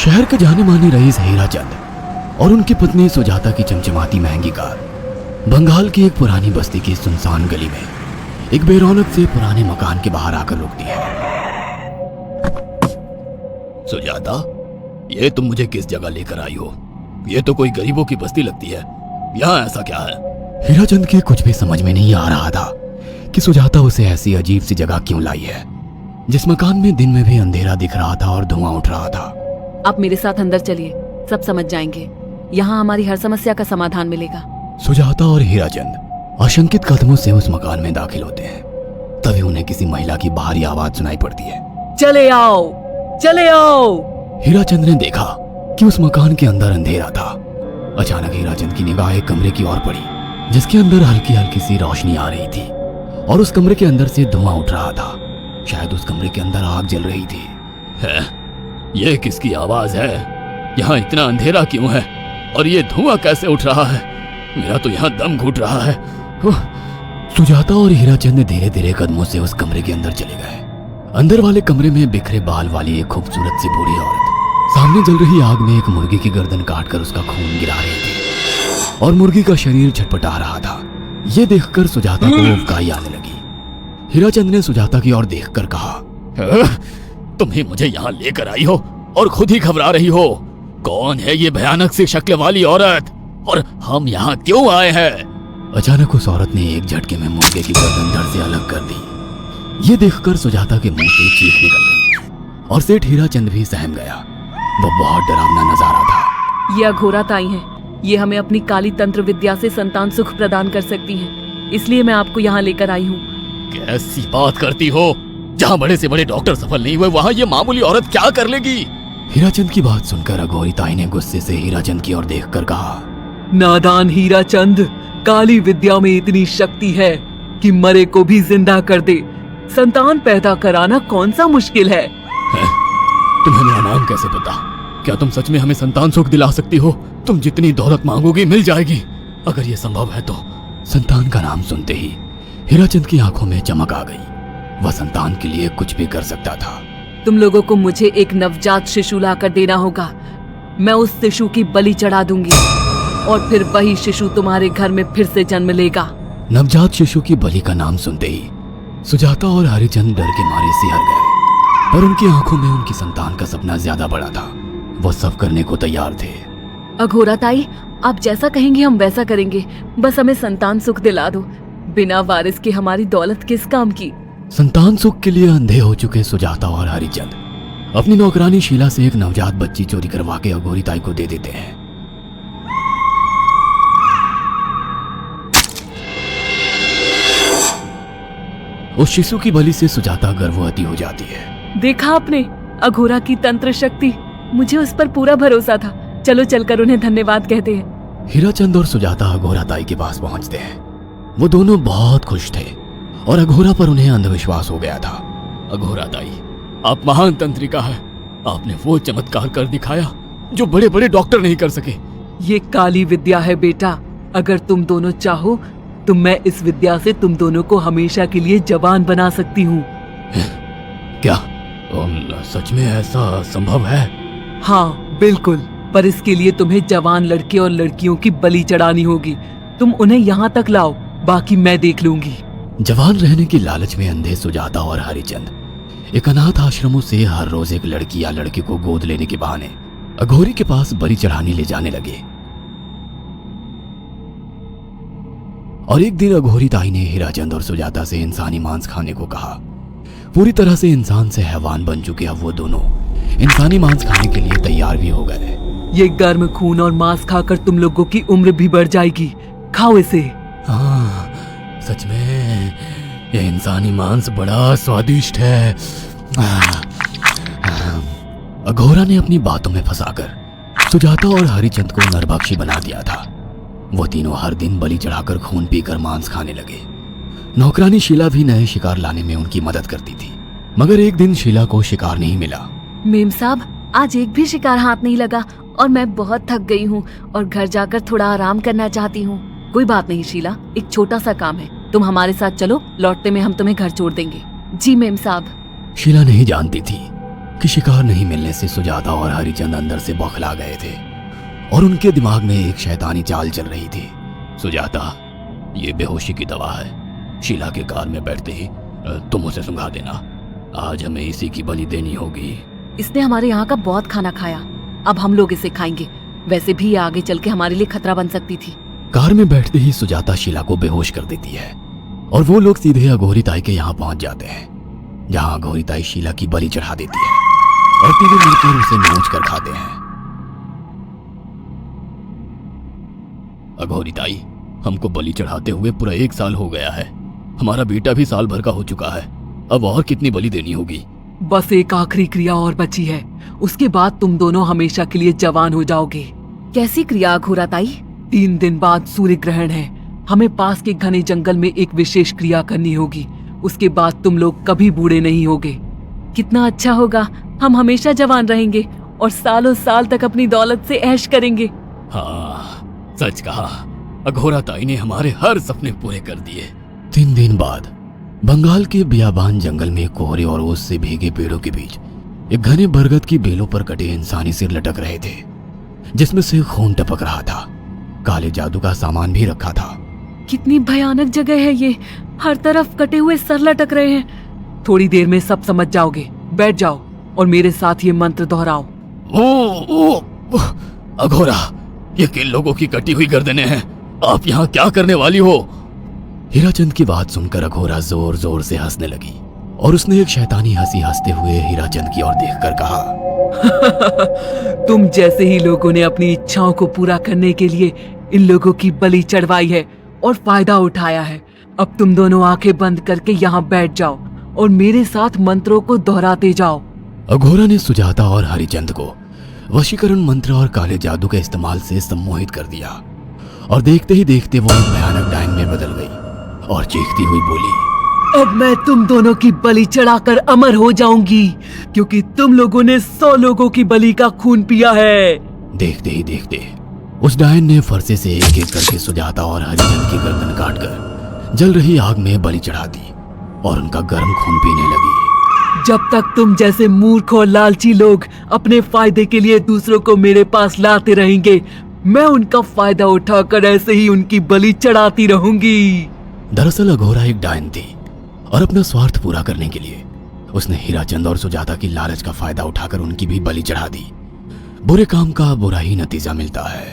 शहर के जाने माने रईस हीराचंद और उनकी पत्नी सुजाता की चमचमाती महंगी कार बंगाल की एक पुरानी बस्ती की सुनसान गली में एक बेरौनक से पुराने मकान के बाहर आकर रुकती है। सुजाता, ये तुम मुझे किस जगह लेकर आई हो? ये तो कोई गरीबों की बस्ती लगती है, यहाँ ऐसा क्या है? हीराचंद के कुछ भी समझ में नहीं आ रहा था कि सुजाता उसे ऐसी अजीब सी जगह क्यों लाई है, जिस मकान में दिन में भी अंधेरा दिख रहा था और धुआं उठ रहा था। आप मेरे साथ अंदर चलिए, सब समझ जाएंगे। यहाँ हमारी हर समस्या का समाधान मिलेगा। सुजाता और हीराचंद आशंकित कदमों से उस मकान में दाखिल होते हैं। तभी उन्हें किसी महिला की बाहरी आवाज सुनाई पड़ती है। चले आओ, चले आओ। हीराचंद ने देखा कि उस मकान के अंदर अंधेरा था। अचानक हीराचंद की निगाह एक कमरे की ओर पड़ी, जिसके अंदर हल्की हल्की सी रोशनी आ रही थी और उस कमरे के अंदर से धुआं उठ रहा था। शायद उस कमरे के अंदर आग जल रही थी। है? ये किसकी आवाज है? यहाँ इतना अंधेरा क्यों है और ये धुआं कैसे उठ रहा है? मेरा तो यहाँ दम घुट रहा है। सुजाता और हीराचंद धीरे धीरे कदमों से उस कमरे के अंदर चले गए। अंदर वाले कमरे में बिखरे बाल वाली एक खूबसूरत सी बूढ़ी औरत सामने जल रही आग में एक मुर्गी की गर्दन काटकर उसका खून गिरा रही थी और मुर्गी का शरीर छटपटा रहा था। ये देखकर सुजाता को उबकाई आने लगी। हीराचंद ने सुजाता की ओर देखकर कहा, तुम ही मुझे यहाँ लेकर आई हो और खुद ही घबरा रही हो। कौन है ये भयानक सी शक्ल वाली औरत और हम यहाँ क्यों आए हैं? अचानक उस औरत ने एक झटके में मुर्गे की गर्दन धड़ से अलग कर दी। ये देखकर सुजाता के मुंह से चीख निकल गई और सेठ हीराचंद भी सहम गया। वो बहुत डरावना नजारा था। ये अघोरा ताई हैं। ये हमें अपनी काली तंत्र विद्या से संतान सुख प्रदान कर सकती हैं। इसलिए मैं आपको यहाँ लेकर आई हूँ। कैसी बात करती हो? जहाँ बड़े से बड़े डॉक्टर सफल नहीं हुए, वहाँ ये मामूली औरत क्या कर लेगी? हीराचंद की बात सुनकर अघोरी ताई ने गुस्से से हीराचंद की ओर देखकर कहा, नादान हीराचंद, काली विद्या में इतनी शक्ति है कि मरे को भी जिंदा कर दे। संतान पैदा कराना कौन सा मुश्किल है? तुम्हें मेरा नाम कैसे पता? क्या तुम सच में हमें संतान सुख दिला सकती हो? तुम जितनी दौलत मांगोगी मिल जाएगी, अगर ये संभव है तो। संतान का नाम सुनते ही हीराचंद की आंखों में चमक आ गई। वह संतान के लिए कुछ भी कर सकता था। तुम लोगों को मुझे एक नवजात शिशु लाकर देना होगा। मैं उस शिशु की बलि चढ़ा दूंगी और फिर वही शिशु तुम्हारे घर में फिर से जन्म लेगा। नवजात शिशु की बलि का नाम सुनते ही सुजाता और हरिचंद डर के मारे सिहर गए, पर उनकी आंखों में उनकी संतान का सपना ज्यादा बड़ा था। वो सब करने को तैयार थे। अघोरा ताई, आप जैसा कहेंगे हम वैसा करेंगे। बस हमें संतान सुख दिला दो। बिना वारिस के हमारी दौलत किस काम की? संतान सुख के लिए अंधे हो चुके सुजाता और हरिचंद अपनी नौकरानी शीला से एक नवजात बच्ची चोरी करवा के अघोरी ताई को दे देते हैं। उस शिशु की बलि से सुजाता गर्भवती हो जाती है। देखा आपने अघोरा की तंत्र शक्ति? मुझे उस पर पूरा भरोसा था। चलो चलकर उन्हें धन्यवाद कहते हैं। हीराचंद और सुजाता अघोरा ताई के पास पहुंचते हैं। वो दोनों बहुत खुश थे और अघोरा पर उन्हें अंधविश्वास हो गया था। अघोरा ताई, आप महान तंत्रिका है। आपने वो चमत्कार कर दिखाया जो बड़े बड़े डॉक्टर नहीं कर सके। ये काली विद्या है बेटा। अगर तुम दोनों चाहो तो मैं इस विद्या से तुम दोनों को हमेशा के लिए जवान बना सकती हूँ। क्या सच में ऐसा संभव है? हाँ बिल्कुल, पर इसके लिए तुम्हें जवान लड़के और लड़कियों की बलि चढ़ानी होगी। तुम उन्हें यहाँ तक लाओ, बाकी मैं देख लूंगी। जवान रहने की लालच में अंधे सुजाता और हरिचंद एक अनाथ आश्रमों से हर रोज एक लड़की या लड़के को गोद लेने के बहाने अघोरी के पास बलि चढ़ाने ले जाने लगे। और एक दिन अघोरी ताई ने हीराचंद और सुजाता से इंसानी मांस खाने को कहा। पूरी तरह से इंसान से हैवान बन चुके अब वो दोनों इंसानी मांस खाने के लिए तैयार भी हो गए। ये गर्म खून और मांस खाकर तुम लोगों की उम्र भी बढ़ जाएगी। खाओ इसे। हाँ, सच में ये इंसानी मांस बड़ा स्वादिष्ट है। अघोरा ने अपनी बातों में फंसाकर सुजाता और हरिचंद को नरभक्षी बना दिया था। वो तीनों हर दिन बलि चढ़ाकर खून पीकर मांस खाने लगे। नौकरानी शीला भी नए शिकार लाने में उनकी मदद करती थी, मगर एक दिन शीला को शिकार नहीं मिला। मेम साहब, आज एक भी शिकार हाथ नहीं लगा और मैं बहुत थक गई हूँ और घर जाकर थोड़ा आराम करना चाहती हूँ। कोई बात नहीं शीला, एक छोटा सा काम है, तुम हमारे साथ चलो, लौटते में हम तुम्हें घर छोड़ देंगे। जी मेम साहब। शीला नहीं जानती थी कि शिकार नहीं मिलने से सुजाता और हरिचंद अंदर से बौखला गए थे और उनके दिमाग में एक शैतानी चाल चल रही थी। सुजाता, ये बेहोशी की दवा है। शीला के कार में बैठते ही तुम उसे सुंघा देना। आज हमें इसी की बलि देनी होगी। इसने हमारे यहाँ का बहुत खाना खाया, अब हम लोग इसे खाएंगे। वैसे भी ये आगे चल के हमारे लिए खतरा बन सकती थी। कार में बैठते ही सुजाता शीला को बेहोश कर देती है और वो लोग सीधे अघोरी ताई के यहाँ पहुंच जाते हैं, जहां अघोरी ताई शीला की बलि चढ़ा देती है और तीनों मिलकर उसे नोच कर खाते हैं। अघोरी ताई, हमको बलि चढ़ाते हुए पूरा 1 साल हो गया है। हमारा बेटा भी साल भर का हो चुका है। अब और कितनी बलि देनी होगी? बस एक आखिरी क्रिया और बची है, उसके बाद तुम दोनों हमेशा के लिए जवान हो जाओगे। कैसी क्रिया अघोरा ताई? 3 दिन बाद सूर्य ग्रहण है। हमें पास के घने जंगल में एक विशेष क्रिया करनी होगी। उसके बाद तुम लोग कभी बूढ़े नहीं होगे। कितना अच्छा होगा, हम हमेशा जवान रहेंगे और सालों साल तक अपनी दौलत से ऐश करेंगे। हाँ, सच कहा। अघोरा ताई ने हमारे हर सपने पूरे कर दिए। 3 दिन बाद बंगाल के बियाबान जंगल में कोहरे और ओस से भीगे पेड़ों के बीच एक घने बरगद की बेलों पर कटे इंसानी सिर लटक रहे थे, जिसमें से खून टपक रहा था। काले जादू का सामान भी रखा था। कितनी भयानक जगह है ये, हर तरफ कटे हुए सर लटक रहे हैं। थोड़ी देर में सब समझ जाओगे। बैठ जाओ और मेरे साथ ये मंत्र दोहराओ। ओ, अघोरा, ये किन लोगों की कटी हुई गर्दनें हैं? आप यहाँ क्या करने वाली हो? हीराचंद की बात सुनकर अघोरा जोर जोर से हंसने लगी और उसने एक शैतानी हंसी हंसते हुए हीराचंद की ओर देखकर कहा, तुम जैसे ही लोगों ने अपनी इच्छाओं को पूरा करने के लिए इन लोगों की बलि चढ़वाई है और फायदा उठाया है। अब तुम दोनों आंखें बंद करके यहाँ बैठ जाओ और मेरे साथ मंत्रों को दोहराते जाओ। अघोरा ने सुजाता और हरिचंद को वशीकरण मंत्र और काले जादू के इस्तेमाल से सम्मोहित कर दिया और देखते ही देखते वो एक भयानक डायन में बदल गई और चीखती हुई बोली, अब मैं तुम दोनों की बलि चढ़ाकर अमर हो जाऊंगी, क्योंकि तुम लोगों ने 100 लोगों की बलि का खून पिया है। देखते ही देखते उस डायन ने फरसे से एक एक करके सुजाता और हरिचंद की गर्दन काटकर जल रही आग में बलि चढ़ा दी और उनका गर्म खून पीने लगी। जब तक तुम जैसे मूर्ख और लालची लोग अपने फायदे के लिए दूसरों को मेरे पास लाते रहेंगे, मैं उनका फायदा उठाकर ऐसे ही उनकी बलि चढ़ाती रहूंगी। दरअसल अघोरा एक डायन थी और अपना स्वार्थ पूरा करने के लिए उसने हीराचंद और सुजाता की लालच का फायदा उठाकर उनकी भी बलि चढ़ा दी। बुरे काम का बुरा ही नतीजा मिलता है।